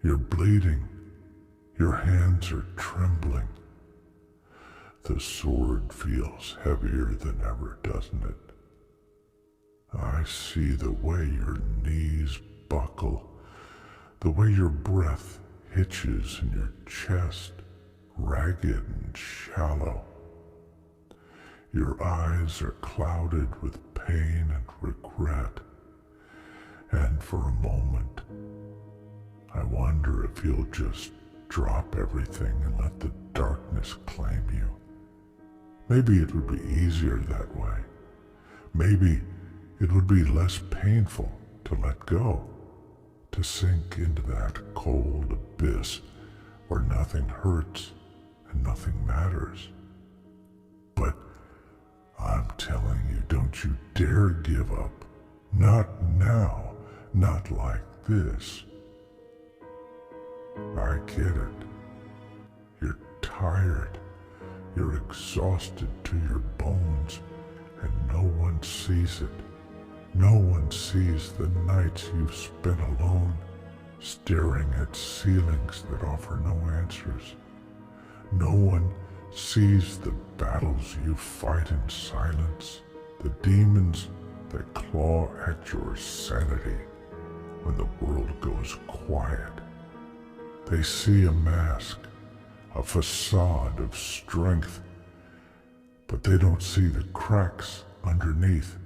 You're bleeding. Your hands are trembling. The sword feels heavier than ever, doesn't it? I see the way your knees buckle, the way your breath hitches in your chest, ragged and shallow. Your eyes are clouded with pain and regret, and for a moment, I wonder if you'll just drop everything and let the darkness claim you. Maybe it would be easier that way. Maybe it would be less painful to let go, to sink into that cold abyss where nothing hurts and nothing matters. But I'm telling you, don't you dare give up. Not now, not like this. I get it. You're tired. You're exhausted to your bones, and no one sees it. No one sees the nights you've spent alone, staring at ceilings that offer no answers. No one sees the battles you fight in silence, the demons that claw at your sanity when the world goes quiet. They see a mask, a facade of strength, but they don't see the cracks underneath.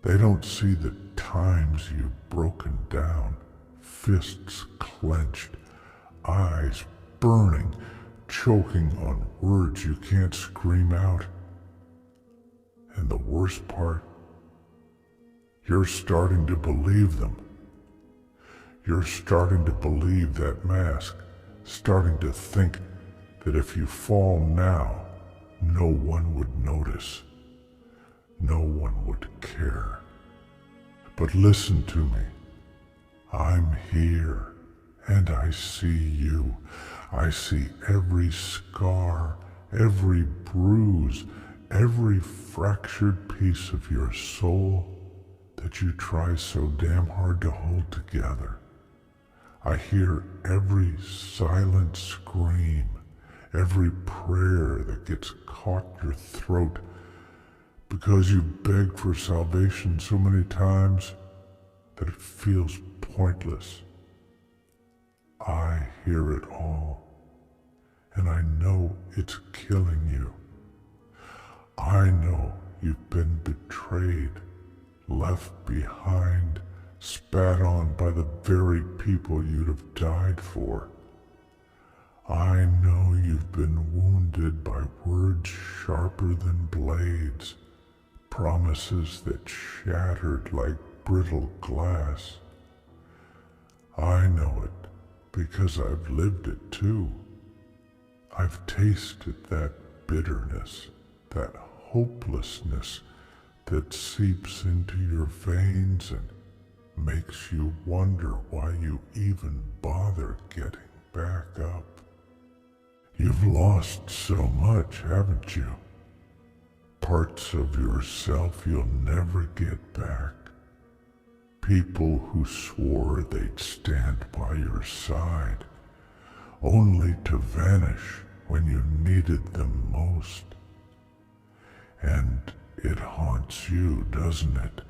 They don't see the times you've broken down, fists clenched, eyes burning, choking on words you can't scream out. And the worst part, you're starting to believe them. You're starting to believe that mask, starting to think that if you fall now, no one would notice. No one would care. But listen to me. I'm here, and I see you. I see every scar, every bruise, every fractured piece of your soul that you try so damn hard to hold together. I hear every silent scream, every prayer that gets caught in your throat because you begged for salvation so many times that it feels pointless. I hear it all, and I know it's killing you. I know you've been betrayed, left behind, spat on by the very people you'd have died for. I know you've been wounded by words sharper than blades, promises that shattered like brittle glass. I know it because I've lived it too. I've tasted that bitterness, that hopelessness that seeps into your veins and makes you wonder why you even bother getting back up. You've lost so much, haven't you? Parts of yourself you'll never get back. People who swore they'd stand by your side, only to vanish when you needed them most. And it haunts you, doesn't it?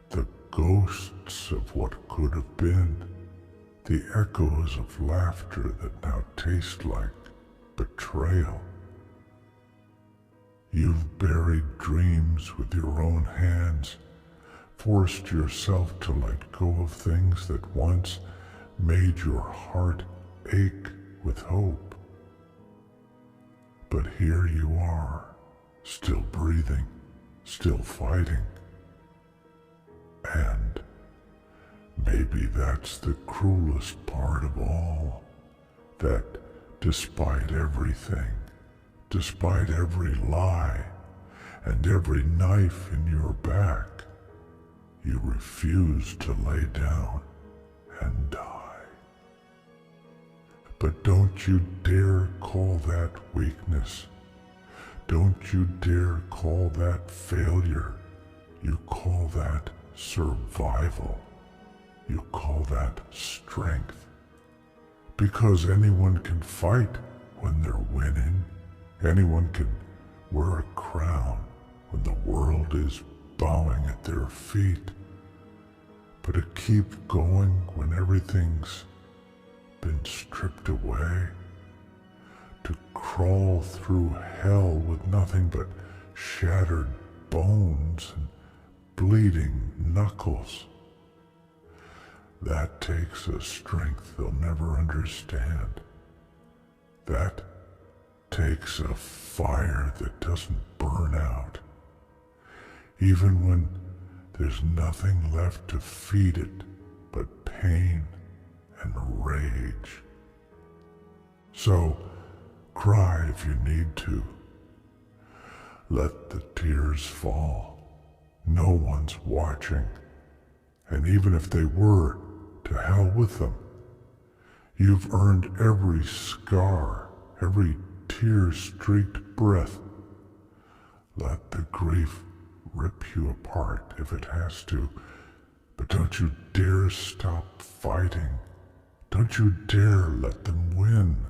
The ghosts of what could have been, the echoes of laughter that now taste like betrayal. You've buried dreams with your own hands, forced yourself to let go of things that once made your heart ache with hope. But here you are, still breathing, still fighting. And maybe that's the cruelest part of all, that despite everything, despite every lie and every knife in your back, you refuse to lay down and die. But don't you dare call that weakness. Don't you dare call that failure. You call that survival. You call that strength. because anyone can fight when they're winning. Anyone can wear a crown when the world is bowing at their feet. But to keep going when everything's been stripped away, to crawl through hell with nothing but shattered bones and bleeding knuckles, that takes a strength they'll never understand. That takes a fire that doesn't burn out, even when there's nothing left to feed it but pain and rage. So, cry if you need to. Let the tears fall. No one's watching. And even if they were, to hell with them. You've earned every scar, every tear-streaked breath. Let the grief rip you apart if it has to, but don't you dare stop fighting. Don't you dare let them win.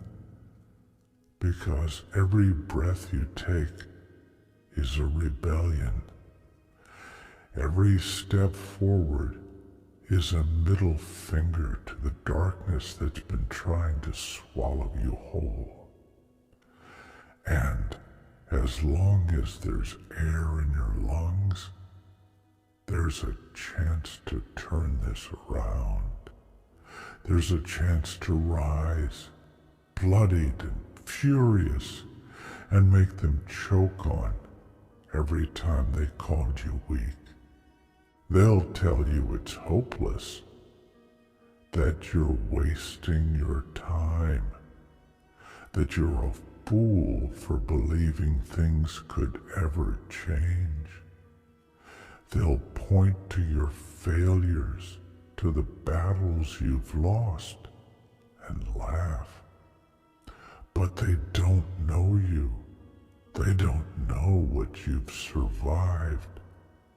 Because every breath you take is a rebellion. Every step forward is a middle finger to the darkness that's been trying to swallow you whole. And as long as there's air in your lungs, there's a chance to turn this around. There's a chance to rise, bloodied and furious, and make them choke on every time they called you weak. They'll tell you it's hopeless, that you're wasting your time, that you're a fool for believing things could ever change. They'll point to your failures, to the battles you've lost, and laugh. But they don't know you. They don't know what you've survived,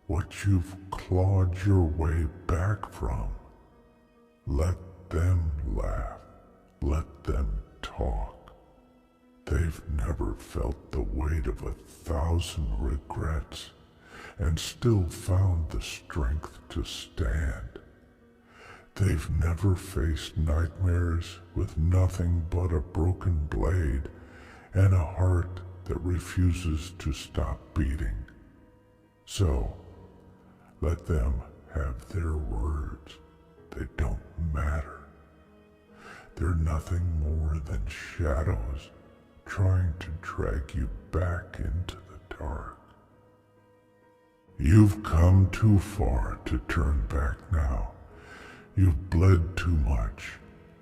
what you've clawed your way back from. Let them laugh. Let them talk. They've never felt the weight of 1,000 regrets and still found the strength to stand. They've never faced nightmares with nothing but a broken blade and a heart that refuses to stop beating. So, let them have their words. They don't matter. They're nothing more than shadows trying to drag you back into the dark. You've come too far to turn back now. You've bled too much,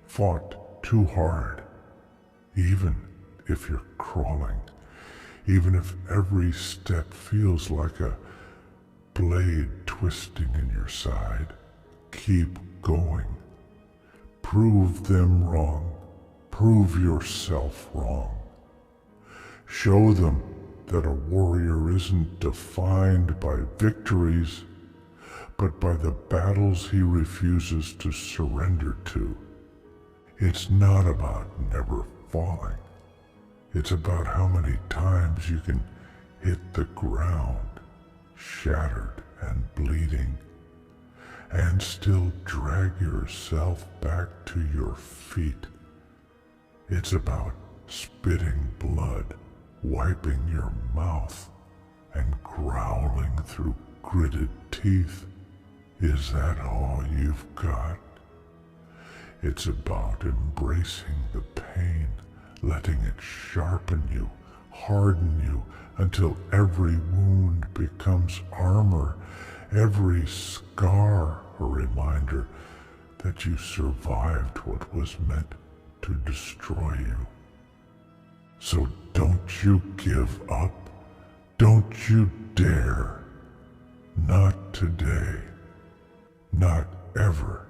fought too hard. Even if you're crawling, even if every step feels like a blade twisting in your side, keep going. Prove them wrong. Prove yourself wrong. Show them that a warrior isn't defined by victories, but by the battles he refuses to surrender to. It's not about never falling. It's about how many times you can hit the ground, shattered and bleeding, and still drag yourself back to your feet. It's about spitting blood, wiping your mouth, and growling through gritted teeth. Is that all you've got? It's about embracing the pain, letting it sharpen you, harden you, until every wound becomes armor, every scar a reminder that you survived what was meant to destroy you. So don't you give up. Don't you dare. Not today. Not ever.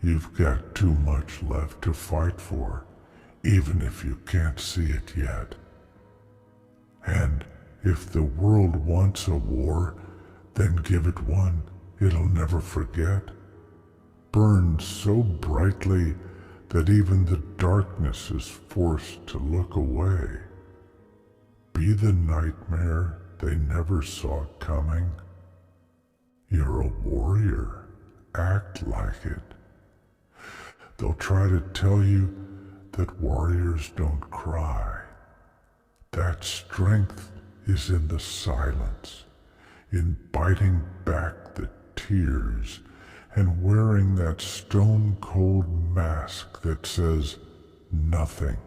You've got too much left to fight for, even if you can't see it yet. And if the world wants a war, then give it one it'll never forget. Burn so brightly that even the darkness is forced to look away. Be the nightmare they never saw coming. You're a warrior. Act like it. They'll try to tell you that warriors don't cry. That strength is in the silence, in biting back the tears and wearing that stone-cold mask that says nothing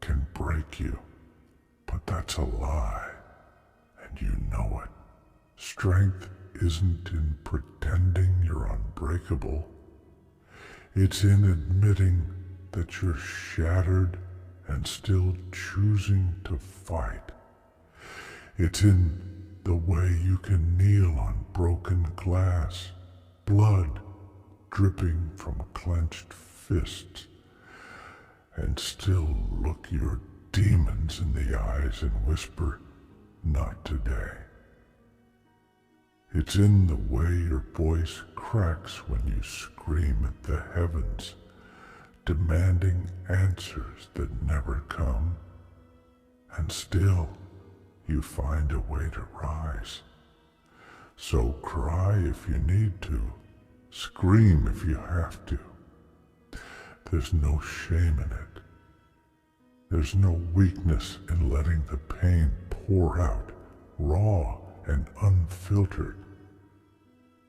can break you. But that's a lie, and you know it. Strength isn't in pretending you're unbreakable. It's in admitting that you're shattered and still choosing to fight. It's in the way you can kneel on broken glass, blood dripping from clenched fists, and still look your demons in the eyes and whisper, "Not today." It's in the way your voice cracks when you scream at the heavens, demanding answers that never come, and still you find a way to rise. So cry if you need to, scream if you have to. There's no shame in it. There's no weakness in letting the pain pour out, raw and unfiltered.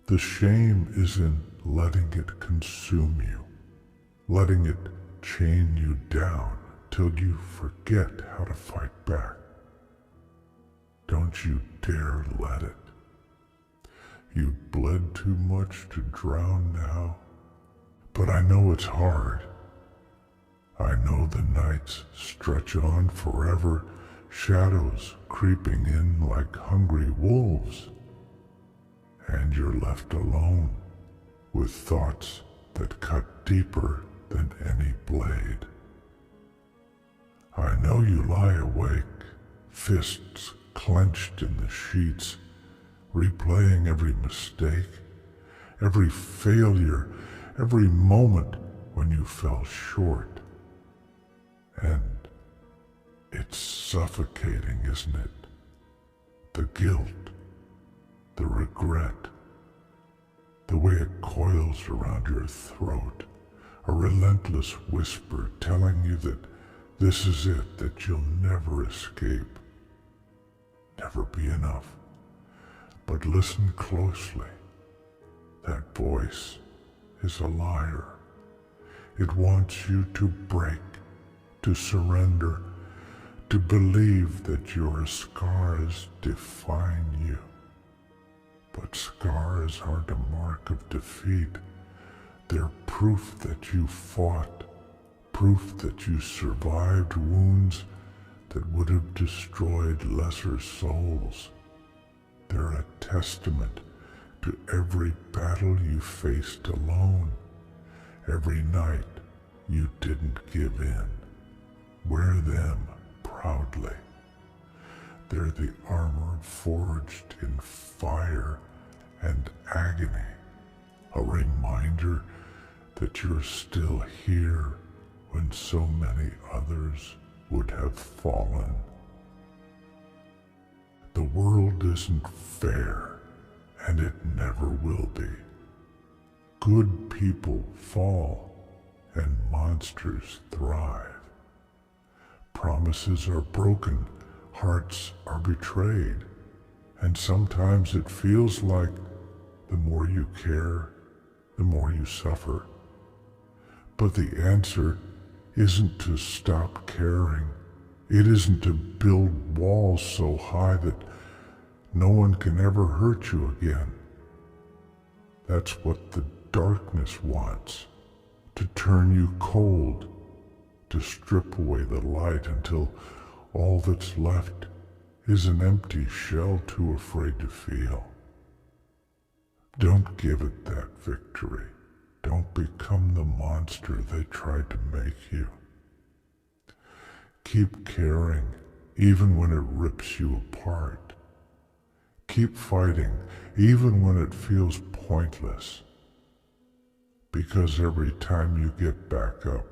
The shame is in letting it consume you, letting it chain you down till you forget how to fight back. Don't you dare let it. You've bled too much to drown now, but I know it's hard. I know the nights stretch on forever, shadows creeping in like hungry wolves, and you're left alone with thoughts that cut deeper than any blade. I know you lie awake, fists clenched in the sheets, replaying every mistake, every failure, every moment when you fell short. And it's suffocating, isn't it? The guilt, the regret, the way it coils around your throat, a relentless whisper telling you that this is it, that you'll never escape, never be enough. But listen closely. That voice is a liar. It wants you to break, to surrender, to believe that your scars define you. But scars aren't a mark of defeat. They're proof that you fought, proof that you survived wounds that would have destroyed lesser souls. They're a testament to every battle you faced alone, every night you didn't give in. Wear them proudly. They're the armor forged in fire and agony, a reminder that you're still here when so many others would have fallen. The world isn't fair, and it never will be. Good people fall, and monsters thrive. Promises are broken, hearts are betrayed, and sometimes it feels like the more you care, the more you suffer. But the answer isn't to stop caring. It isn't to build walls so high that no one can ever hurt you again. That's what the darkness wants, to turn you cold, to strip away the light until all that's left is an empty shell too afraid to feel. Don't give it that victory. Don't become the monster they tried to make you. Keep caring, even when it rips you apart. Keep fighting, even when it feels pointless. Because every time you get back up,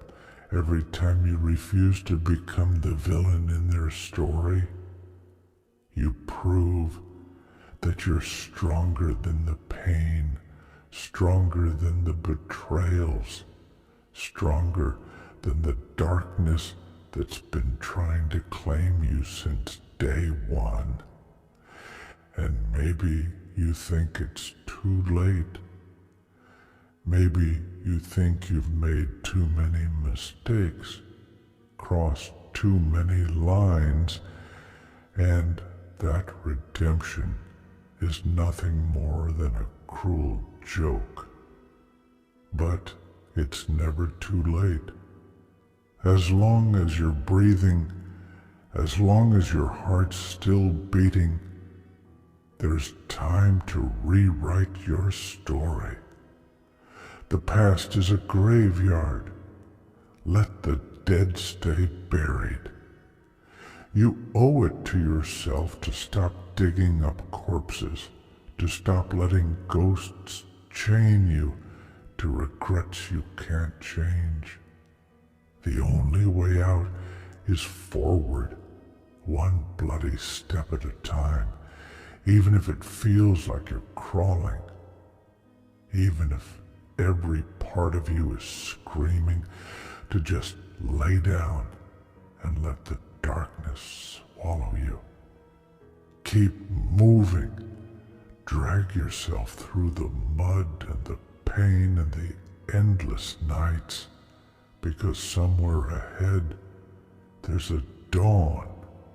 Every time you refuse to become the villain in their story, you prove that you're stronger than the pain, stronger than the betrayals, stronger than the darkness that's been trying to claim you since day one. And maybe you think it's too late. Maybe you think you've made too many mistakes, crossed too many lines, and that redemption is nothing more than a cruel joke. But it's never too late. As long as you're breathing, as long as your heart's still beating, there's time to rewrite your story. The past is a graveyard. Let the dead stay buried. You owe it to yourself to stop digging up corpses, to stop letting ghosts chain you to regrets you can't change. The only way out is forward, one bloody step at a time, even if it feels like you're crawling, even if every part of you is screaming to just lay down and let the darkness swallow you. Keep moving. Drag yourself through the mud and the pain and the endless nights, because somewhere ahead there's a dawn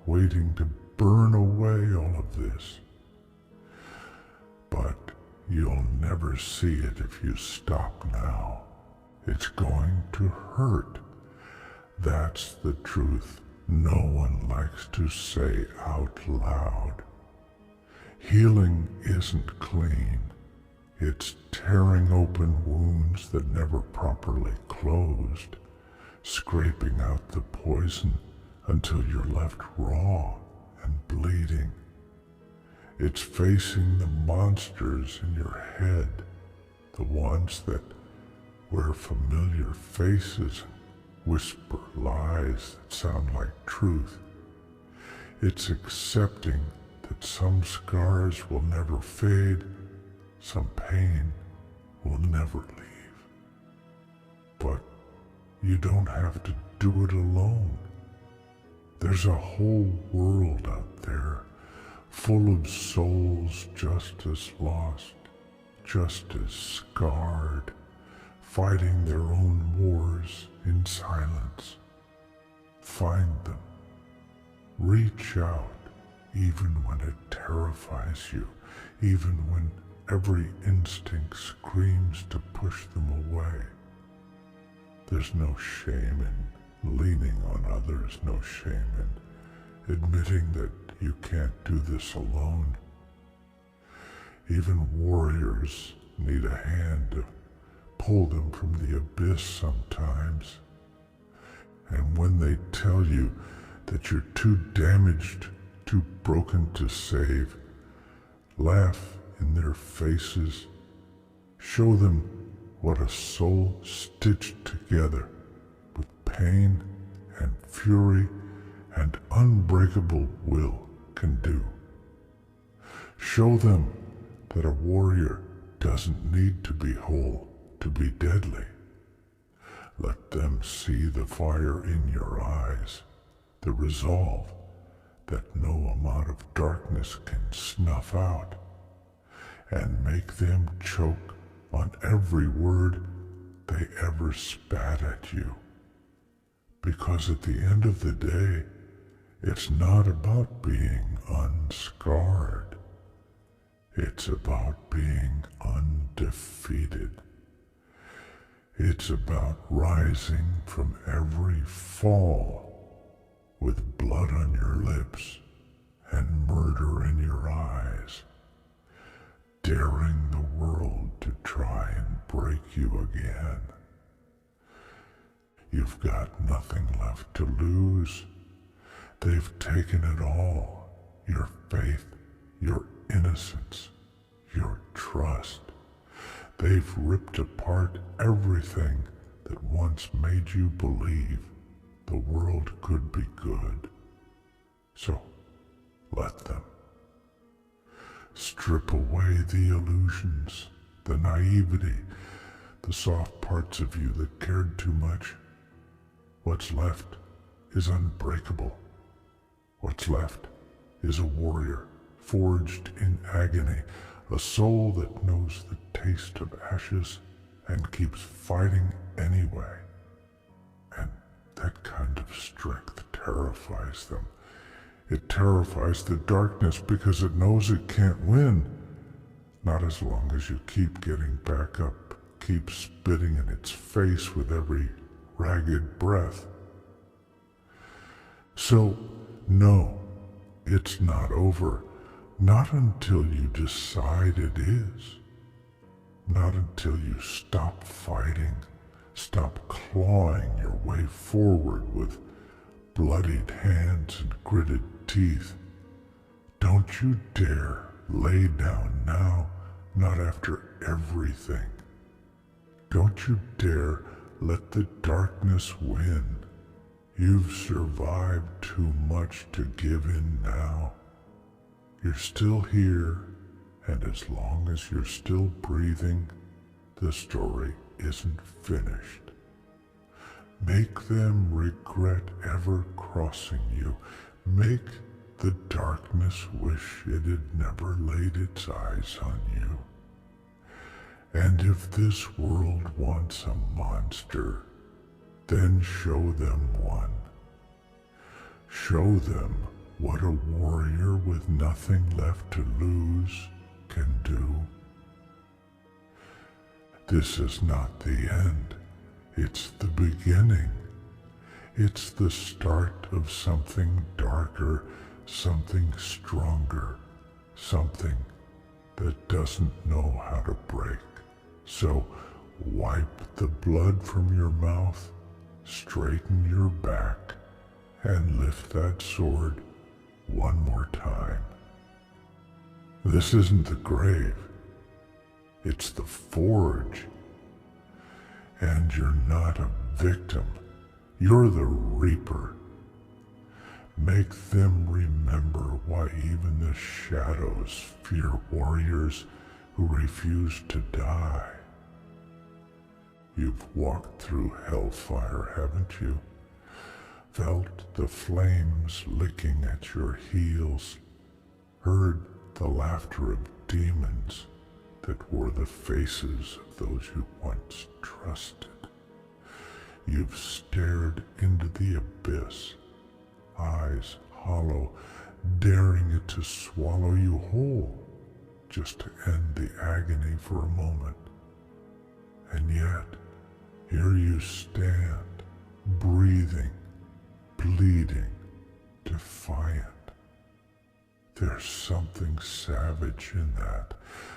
waiting to burn away all of this. But you'll never see it if you stop now. It's going to hurt. That's the truth no one likes to say out loud. Healing isn't clean. It's tearing open wounds that never properly closed, scraping out the poison until you're left raw and bleeding. It's facing the monsters in your head, the ones that wear familiar faces and whisper lies that sound like truth. It's accepting that some scars will never fade, some pain will never leave. But you don't have to do it alone. There's a whole world out there, full of souls just as lost, just as scarred, fighting their own wars in silence. Find them. Reach out, even when it terrifies you, even when every instinct screams to push them away. There's no shame in leaning on others, no shame in admitting that you can't do this alone. Even warriors need a hand to pull them from the abyss sometimes. And when they tell you that you're too damaged, too broken to save, laugh in their faces. Show them what a soul stitched together with pain and fury and unbreakable will can do. Show them that a warrior doesn't need to be whole to be deadly. Let them see the fire in your eyes, the resolve that no amount of darkness can snuff out, and make them choke on every word they ever spat at you. Because at the end of the day, it's not about being unscarred. It's about being undefeated. It's about rising from every fall with blood on your lips and murder in your eyes, daring the world to try and break you again. You've got nothing left to lose. They've taken it all, your faith, your innocence, your trust. They've ripped apart everything that once made you believe the world could be good. So let them. Strip away the illusions, the naivety, the soft parts of you that cared too much. What's left is unbreakable. What's left is a warrior, forged in agony, a soul that knows the taste of ashes and keeps fighting anyway. And that kind of strength terrifies them. It terrifies the darkness because it knows it can't win. Not as long as you keep getting back up, keep spitting in its face with every ragged breath. So, no, it's not over. Not until you decide it is. Not until you stop fighting, stop clawing your way forward with bloodied hands and gritted teeth. Don't you dare lay down now, not after everything. Don't you dare let the darkness win. You've survived too much to give in now. You're still here, and as long as you're still breathing, the story isn't finished. Make them regret ever crossing you. Make the darkness wish it had never laid its eyes on you. And if this world wants a monster, then show them one. Show them what a warrior with nothing left to lose can do. This is not the end. It's the beginning. It's the start of something darker, something stronger, something that doesn't know how to break. So wipe the blood from your mouth, straighten your back, and lift that sword one more time. This isn't the grave. It's the forge. And you're not a victim. You're the reaper. Make them remember why even the shadows fear warriors who refuse to die. You've walked through hellfire, haven't you? Felt the flames licking at your heels, heard the laughter of demons that wore the faces of those you once trusted. You've stared into the abyss, eyes hollow, daring it to swallow you whole, just to end the agony for a moment. And yet, here you stand, breathing, bleeding, defiant. There's something savage in that,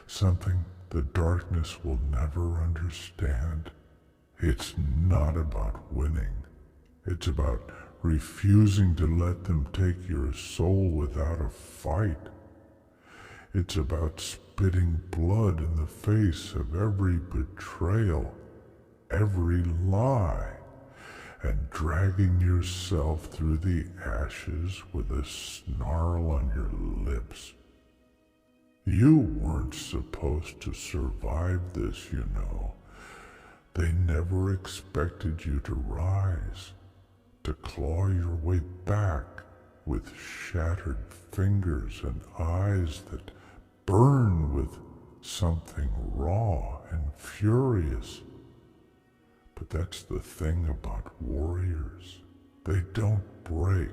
something the darkness will never understand. It's not about winning. It's about refusing to let them take your soul without a fight. It's about spitting blood in the face of every betrayal, every lie, and dragging yourself through the ashes with a snarl on your lips. You weren't supposed to survive this, you know. They never expected you to rise, to claw your way back with shattered fingers and eyes that burn with something raw and furious. But that's the thing about warriors. They don't break.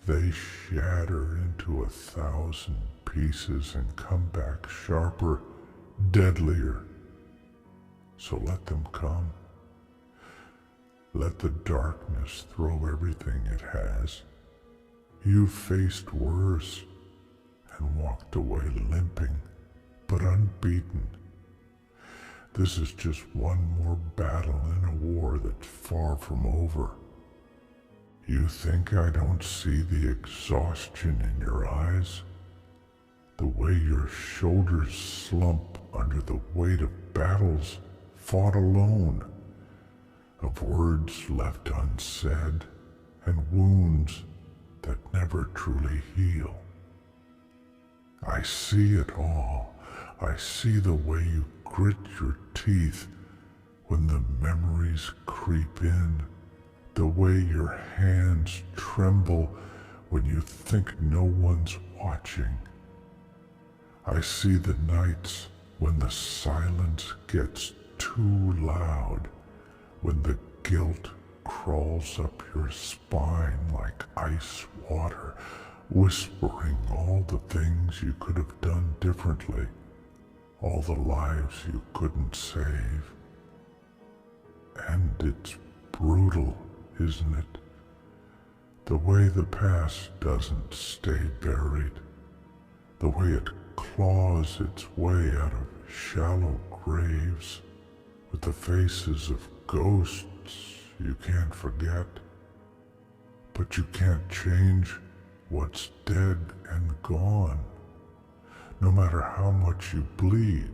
They shatter into 1,000 pieces and come back sharper, deadlier. So let them come. Let the darkness throw everything it has. You faced worse and walked away limping, but unbeaten. This is just one more battle in a war that's far from over. You think I don't see the exhaustion in your eyes? The way your shoulders slump under the weight of battles fought alone, of words left unsaid and wounds that never truly heal. I see it all. I see the way you grit your teeth when the memories creep in, the way your hands tremble when you think no one's watching. I see the nights when the silence gets too loud, when the guilt crawls up your spine like ice water, whispering all the things you could have done differently, all the lives you couldn't save. And it's brutal, isn't it? The way the past doesn't stay buried, the way it claws its way out of shallow graves with the faces of ghosts you can't forget. But you can't change what's dead and gone. No matter how much you bleed,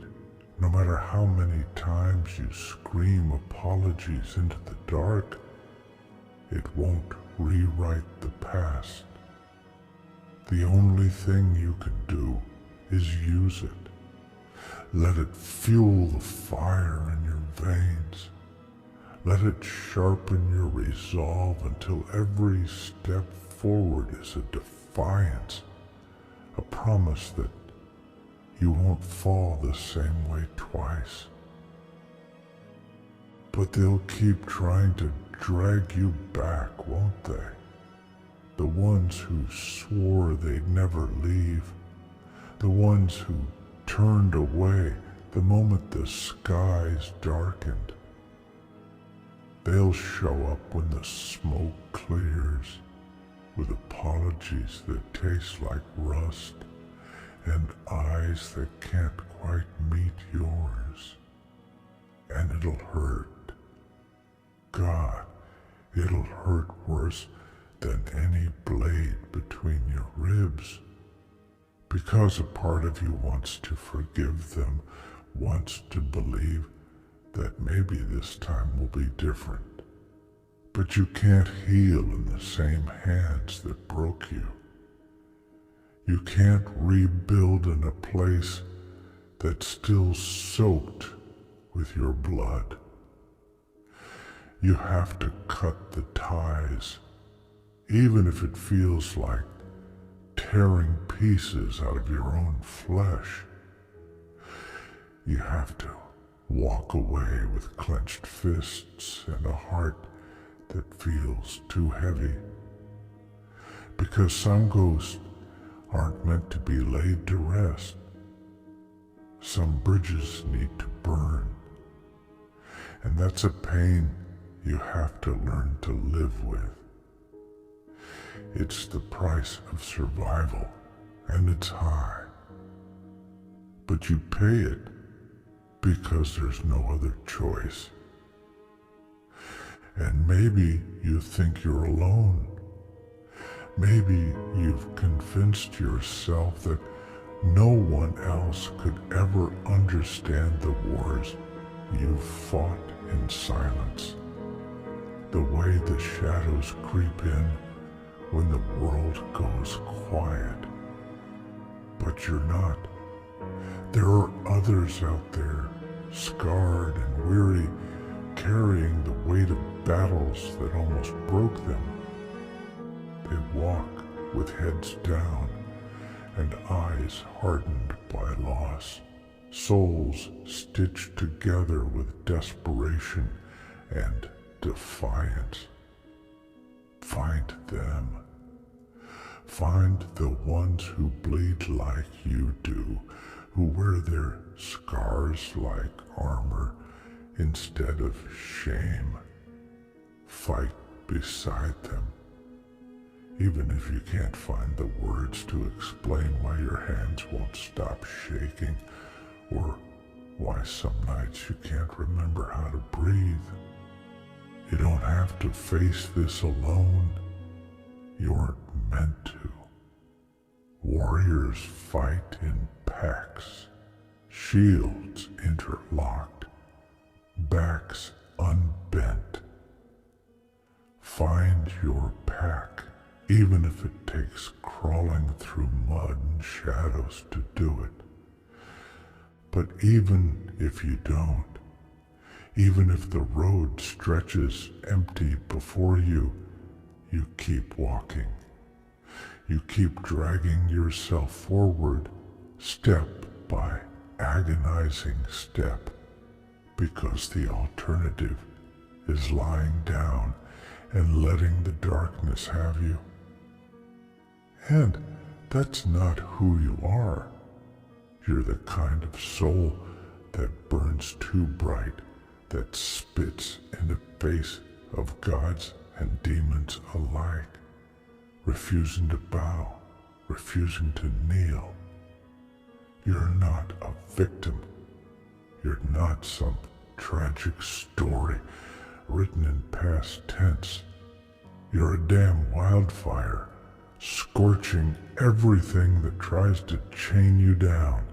no matter how many times you scream apologies into the dark, it won't rewrite the past. The only thing you can do is use it. Let it fuel the fire in your veins. Let it sharpen your resolve until every step forward is a defiance, a promise that you won't fall the same way twice. But they'll keep trying to drag you back, won't they? The ones who swore they'd never leave. The ones who turned away the moment the skies darkened. They'll show up when the smoke clears with apologies that taste like rust and eyes that can't quite meet yours. And it'll hurt. God, it'll hurt worse than any blade between your ribs. Because a part of you wants to forgive them, wants to believe that maybe this time will be different. But you can't heal in the same hands that broke you. You can't rebuild in a place that's still soaked with your blood. You have to cut the ties, even if it feels like tearing pieces out of your own flesh. You have to walk away with clenched fists and a heart that feels too heavy. Because some ghosts aren't meant to be laid to rest. Some bridges need to burn. And that's a pain you have to learn to live with. It's the price of survival, and it's high. But you pay it because there's no other choice. And maybe you think you're alone. Maybe you've convinced yourself that no one else could ever understand the wars you've fought in silence. The way the shadows creep in when the world goes quiet. But you're not. There are others out there, scarred and weary, carrying the weight of battles that almost broke them. They walk with heads down and eyes hardened by loss, souls stitched together with desperation and defiance. Find them. Find the ones who bleed like you do, who wear their scars like armor instead of shame. Fight beside them. Even if you can't find the words to explain why your hands won't stop shaking, or why some nights you can't remember how to breathe. You don't have to face this alone. You aren't meant to. Warriors fight in packs, shields interlocked, backs unbent, Find your pack, even if it takes crawling through mud and shadows to do it. But even if you don't, even if the road stretches empty before you, you keep walking. You keep dragging yourself forward, step by agonizing step, because the alternative is lying down and letting the darkness have you. And that's not who you are. You're the kind of soul that burns too bright, that spits in the face of gods and demons alike, refusing to bow, refusing to kneel. You're not a victim. You're not some tragic story written in past tense. You're a damn wildfire, scorching everything that tries to chain you down,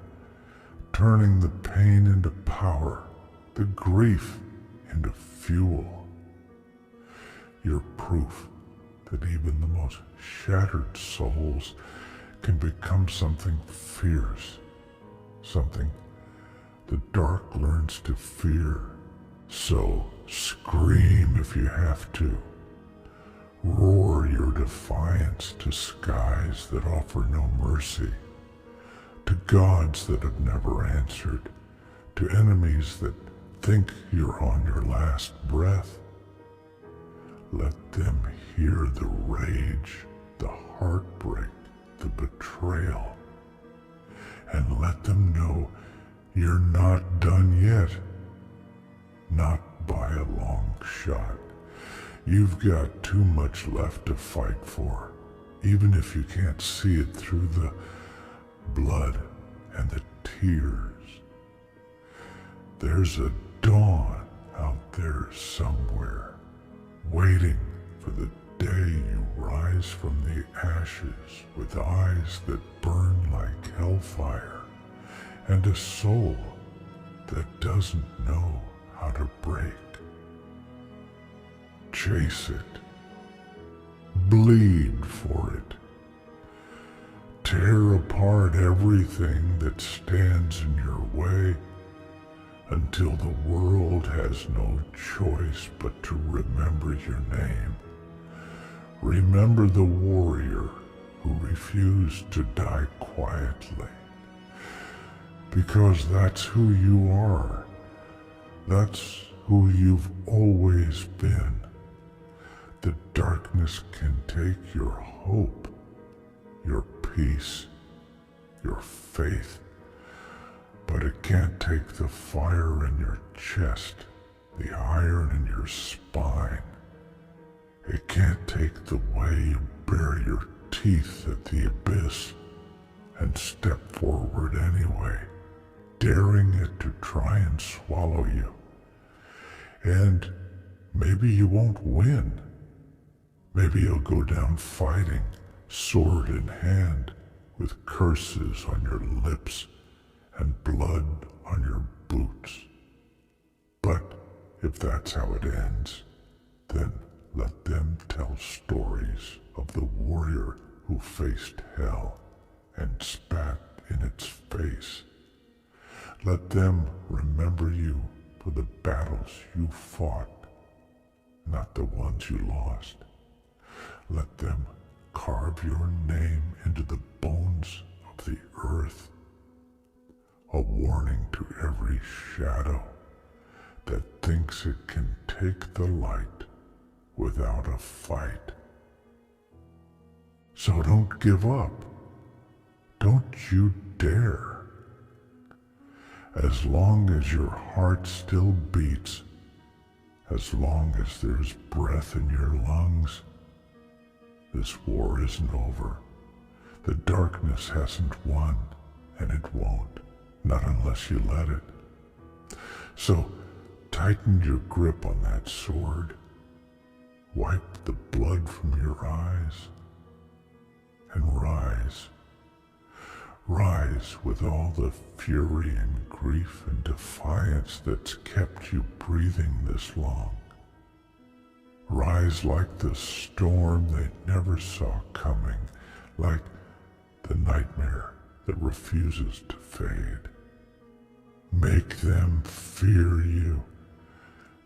turning the pain into power, the grief into fuel. You're proof that even the most shattered souls can become something fierce, something the dark learns to fear. So scream if you have to. Roar your defiance to skies that offer no mercy, to gods that have never answered, to enemies that think you're on your last breath. Let them hear the rage, the heartbreak, the betrayal, and let them know you're not done yet. Not by a long shot. You've got too much left to fight for, even if you can't see it through the blood and the tears. There's a dawn out there somewhere, waiting for the day you rise from the ashes with eyes that burn like hellfire and a soul that doesn't know how to break. Chase it. Bleed for it. Tear apart everything that stands in your way until the world has no choice but to remember your name. Remember the warrior who refused to die quietly. Because that's who you are. That's who you've always been. The darkness can take your hope, your peace, your faith, but it can't take the fire in your chest, the iron in your spine. It can't take the way you bare your teeth at the abyss and step forward anyway, daring it to try and swallow you. And maybe you won't win. Maybe you'll go down fighting, sword in hand, with curses on your lips and blood on your boots. But if that's how it ends, then let them tell stories of the warrior who faced hell and spat in its face. Let them remember you for the battles you fought, not the ones you lost. Let them carve your name into the bones of the earth, a warning to every shadow that thinks it can take the light without a fight. So don't give up. Don't you dare. As long as your heart still beats, as long as there's breath in your lungs, this war isn't over. The darkness hasn't won, and it won't, not unless you let it. So tighten your grip on that sword, wipe the blood from your eyes, and rise. Rise with all the fury and grief and defiance that's kept you breathing this long. Rise like the storm they never saw coming, like the nightmare that refuses to fade. Make them fear you.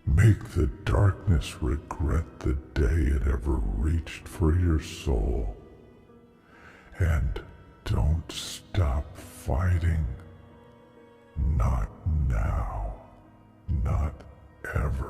Make the darkness regret the day it ever reached for your soul. And don't stop fighting. Not now. Not ever.